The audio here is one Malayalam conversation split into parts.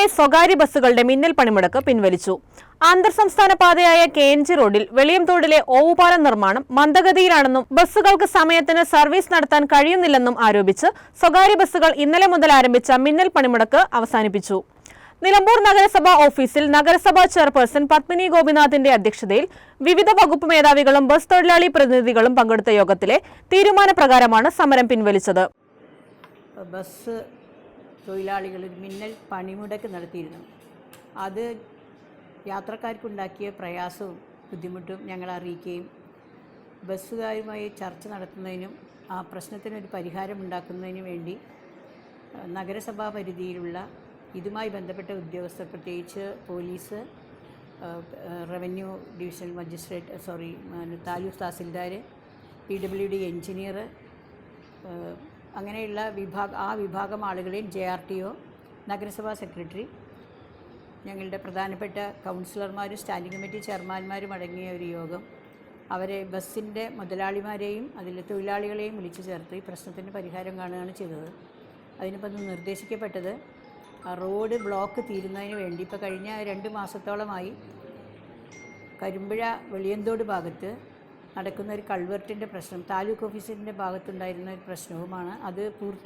നിലമ്പൂരിലെ സ്വകാര്യ ബസ്സുകളുടെ മിന്നൽ പണിമുടക്ക് പിൻവലിച്ചു. അന്തർ സംസ്ഥാന പാതയായ KNG റോഡിൽ വെളിയംതോടിലെ ഓവുപാലം നിർമ്മാണം മന്ദഗതിയിലാണെന്നും ബസ്സുകൾക്ക് സമയത്തിന് സർവീസ് നടത്താൻ കഴിയുന്നില്ലെന്നും ആരോപിച്ച് സ്വകാര്യ ബസ്സുകൾ ഇന്നലെ മുതൽ ആരംഭിച്ച മിന്നൽ പണിമുടക്ക് അവസാനിപ്പിച്ചു. നിലമ്പൂർ നഗരസഭാ ഓഫീസിൽ നഗരസഭാ ചെയർപേഴ്സൺ പത്മിനി ഗോപിനാഥിന്റെ അധ്യക്ഷതയിൽ വിവിധ വകുപ്പ് മേധാവികളും ബസ് തൊഴിലാളി പ്രതിനിധികളും പങ്കെടുത്ത യോഗത്തിലെ തീരുമാനപ്രകാരമാണ് സമരം പിൻവലിച്ചത്. ബസ് തൊഴിലാളികൾ മിന്നൽ പണിമുടക്ക് നടത്തിയിരുന്നു. അത് യാത്രക്കാർക്കുണ്ടാക്കിയ പ്രയാസവും ബുദ്ധിമുട്ടും ഞങ്ങൾ അറിയിക്കുകയും ബസ്സുകാരുമായി ചർച്ച നടത്തുന്നതിനും ആ പ്രശ്നത്തിനൊരു പരിഹാരം ഉണ്ടാക്കുന്നതിനും വേണ്ടി നഗരസഭാ പരിധിയിലുള്ള ഇതുമായി ബന്ധപ്പെട്ട ഉദ്യോഗസ്ഥർ, പ്രത്യേകിച്ച് police, revenue divisional magistrate, taluk tahsildar, PWD engineer, അങ്ങനെയുള്ള വിഭാഗം ആളുകളെയും JRTO, നഗരസഭാ സെക്രട്ടറി, ഞങ്ങളുടെ പ്രധാനപ്പെട്ട കൗൺസിലർമാരും സ്റ്റാൻഡിംഗ് കമ്മിറ്റി ചെയർമാന്മാരും അടങ്ങിയ ഒരു യോഗം അവരെ ബസ്സിൻ്റെ മുതലാളിമാരെയും അതിലെ തൊഴിലാളികളെയും വിളിച്ചു ചേർത്ത് ഈ പ്രശ്നത്തിന് പരിഹാരം കാണുകയാണ് ചെയ്തത്. അതിനിപ്പോൾ നിർദ്ദേശിക്കപ്പെട്ടത് റോഡ് ബ്ലോക്ക് തീരുന്നതിന് വേണ്ടി ഇപ്പോൾ കഴിഞ്ഞ 2 മാസത്തോളമായി കരിമ്പുഴ വെളിയന്തോട് ഭാഗത്ത് നടക്കുന്ന ഒരു കൾവർട്ടിൻ്റെ പ്രശ്നം താലൂക്ക് ഓഫീസിൻ്റെ ഭാഗത്തുണ്ടായിരുന്ന ഒരു പ്രശ്നവുമാണ്. അത്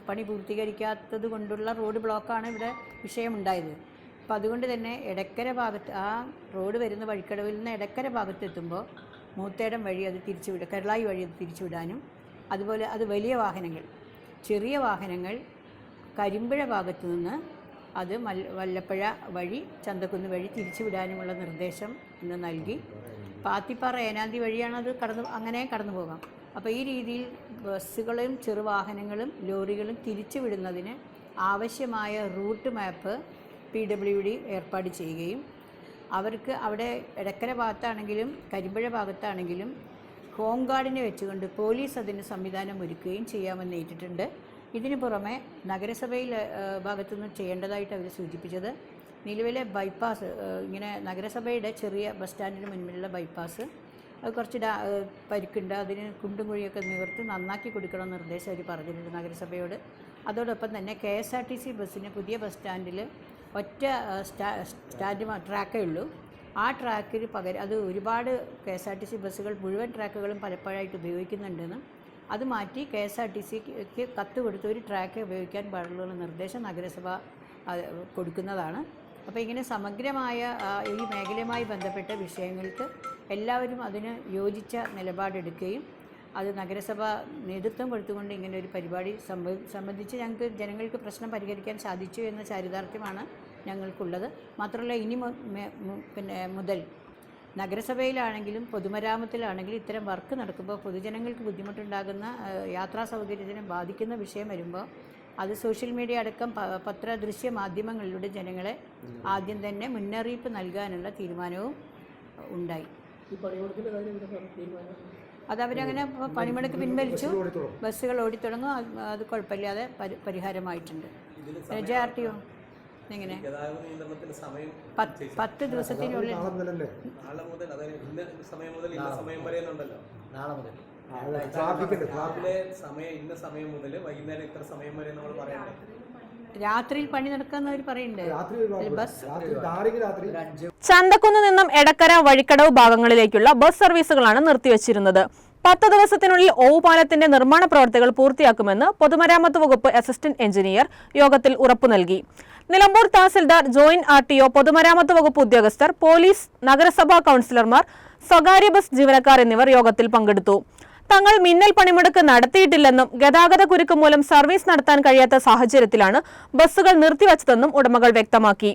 പണി പൂർത്തീകരിക്കാത്തത് കൊണ്ടുള്ള റോഡ് ബ്ലോക്കാണ് ഇവിടെ വിഷയമുണ്ടായത്. അപ്പോൾ അതുകൊണ്ട് തന്നെ എടക്കര ഭാഗത്ത് ആ റോഡ് വരുന്ന വഴിക്കടവിൽ നിന്ന് എടക്കര ഭാഗത്ത് എത്തുമ്പോൾ മൂത്തേടം വഴി അത് കരളായി വഴി അത് തിരിച്ചുവിടാനും, അതുപോലെ അത് വലിയ വാഹനങ്ങൾ, ചെറിയ വാഹനങ്ങൾ കരിമ്പുഴ ഭാഗത്ത് നിന്ന് അത് വല്ലപ്പുഴ വഴി ചന്തക്കുന്ന് വഴി തിരിച്ചുവിടാനുമുള്ള നിർദ്ദേശം ഇന്ന് നൽകി. പാത്തിപ്പാറ ഏനാന്തി വഴിയാണ് അത് അങ്ങനെ കടന്നു പോകാം. അപ്പോൾ ഈ രീതിയിൽ ബസ്സുകളും ചെറുവാഹനങ്ങളും ലോറികളും തിരിച്ചു വിടുന്നതിന് ആവശ്യമായ റൂട്ട് മാപ്പ് PWD ഏർപ്പാട് ചെയ്യുകയും അവർക്ക് അവിടെ എടക്കര ഭാഗത്താണെങ്കിലും കരിമ്പുഴ ഭാഗത്താണെങ്കിലും ഹോം ഗാർഡിനെ വെച്ചുകൊണ്ട് പോലീസ് അതിന് സംവിധാനം ഒരുക്കുകയും ചെയ്യാമെന്ന് ഏറ്റിട്ടുണ്ട്. ഇതിനു പുറമെ നഗരസഭയിൽ ഭാഗത്തുനിന്ന് ചെയ്യേണ്ടതായിട്ട് അവർ സൂചിപ്പിച്ചത് നിലവിലെ ബൈപ്പാസ്, ഇങ്ങനെ നഗരസഭയുടെ ചെറിയ ബസ് സ്റ്റാൻഡിന് മുൻപിലുള്ള ബൈപ്പാസ് അത് കുറച്ച് പരിക്കുണ്ട്, അതിന് കുണ്ടും കുഴിയൊക്കെ നിവർത്തി നന്നാക്കി കൊടുക്കണം നിർദ്ദേശം അവർ പറഞ്ഞിട്ടുണ്ട് നഗരസഭയോട്. അതോടൊപ്പം തന്നെ KSRTC ബസ്സിന് പുതിയ ബസ് സ്റ്റാൻഡിൽ ഒറ്റ ട്രാക്കേ ഉള്ളൂ. ആ ട്രാക്കിന് പകരം അത് ഒരുപാട് KSRTC ബസ്സുകൾ മുഴുവൻ ട്രാക്കുകളും പലപ്പോഴായിട്ട് ഉപയോഗിക്കുന്നുണ്ടെന്നും അത് മാറ്റി KSRTCക്ക് കത്ത് കൊടുത്ത് ഒരു ട്രാക്ക് ഉപയോഗിക്കാൻ പാടുള്ള നിർദ്ദേശം നഗരസഭ കൊടുക്കുന്നതാണ്. അപ്പോൾ ഇങ്ങനെ സമഗ്രമായ ഈ മേഖലയുമായി ബന്ധപ്പെട്ട വിഷയങ്ങൾക്ക് എല്ലാവരും അതിന് യോജിച്ച നിലപാടെടുക്കുകയും അത് നഗരസഭ നേതൃത്വം കൊടുത്തുകൊണ്ട് ഇങ്ങനെ ഒരു പരിപാടി സംബന്ധിച്ച് ഞങ്ങൾക്ക് ജനങ്ങൾക്ക് പ്രശ്നം പരിഹരിക്കാൻ സാധിച്ചു എന്ന ചാരിതാർത്ഥ്യമാണ് ഞങ്ങൾക്കുള്ളത്. മാത്രമല്ല ഇനി മുതൽ നഗരസഭയിലാണെങ്കിലും പൊതുമരാമത്തിലാണെങ്കിലും ഇത്തരം വർക്ക് നടക്കുമ്പോൾ പൊതുജനങ്ങൾക്ക് ബുദ്ധിമുട്ടുണ്ടാകുന്ന യാത്രാ സൗകര്യത്തിനെ ബാധിക്കുന്ന വിഷയം വരുമ്പോൾ അത് സോഷ്യൽ മീഡിയ അടക്കം ദൃശ്യ മാധ്യമങ്ങളിലൂടെ ജനങ്ങളെ ആദ്യം തന്നെ മുന്നറിയിപ്പ് നൽകാനുള്ള തീരുമാനവും ഉണ്ടായി. അതവരങ്ങനെ പണിമുടക്ക് പിൻവലിച്ചു, ബസ്സുകൾ ഓടിത്തുടങ്ങും, അത് കുഴപ്പമില്ലാതെ പരിഹാരമായിട്ടുണ്ട്. JRTO എങ്ങനെ 10 ദിവസത്തിനുള്ളിൽ രാത്രിയിൽ പണി നടക്കാന്നവർ പറയുന്നുണ്ട്. ചന്തക്കുന്ന് നിന്നും എടക്കര വഴിക്കടവ് ഭാഗങ്ങളിലേക്കുള്ള ബസ് സർവീസുകളാണ് നിർത്തിവച്ചിരുന്നത്. 10 ദിവസത്തിനുള്ളിൽ ഓവുപാലത്തിന്റെ നിർമ്മാണ പ്രവർത്തികൾ പൂർത്തിയാക്കുമെന്ന് പൊതുമരാമത്ത് വകുപ്പ് അസിസ്റ്റന്റ് എഞ്ചിനീയർ യോഗത്തിൽ ഉറപ്പു നൽകി. നിലമ്പൂർ തഹസിൽദാർ, ജോയിന്റ് RTO, പൊതുമരാമത്ത് വകുപ്പ് ഉദ്യോഗസ്ഥർ, പോലീസ്, നഗരസഭാ കൗൺസിലർമാർ, സ്വകാര്യ ബസ് ജീവനക്കാർ എന്നിവർ യോഗത്തിൽ പങ്കെടുത്തു. തങ്ങൾ മിന്നൽ പണിമുടക്ക് നടത്തിയിട്ടില്ലെന്നും ഗതാഗത കുരുക്ക് മൂലം സർവീസ് നടത്താൻ കഴിയാത്ത സാഹചര്യത്തിലാണ് ബസ്സുകൾ നിർത്തിവച്ചതെന്നും ഉടമകൾ വ്യക്തമാക്കി.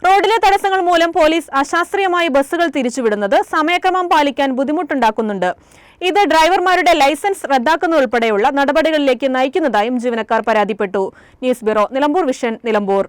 റോഡിലെ തടസ്സങ്ങൾ മൂലം പോലീസ് അശാസ്ത്രീയമായി ബസ്സുകൾ തിരിച്ചുവിടുന്നത് സമയക്രമം പാലിക്കാൻ ബുദ്ധിമുട്ടുണ്ടാക്കുന്നുണ്ട്. ഇത് ഡ്രൈവർമാരുടെ ലൈസൻസ് റദ്ദാക്കുന്നതുൾപ്പെടെയുള്ള നടപടികളിലേക്ക് നയിക്കുന്നതായും ജീവനക്കാർ പരാതിപ്പെട്ടു. News bureau, Nilambur Vision, Nilambur.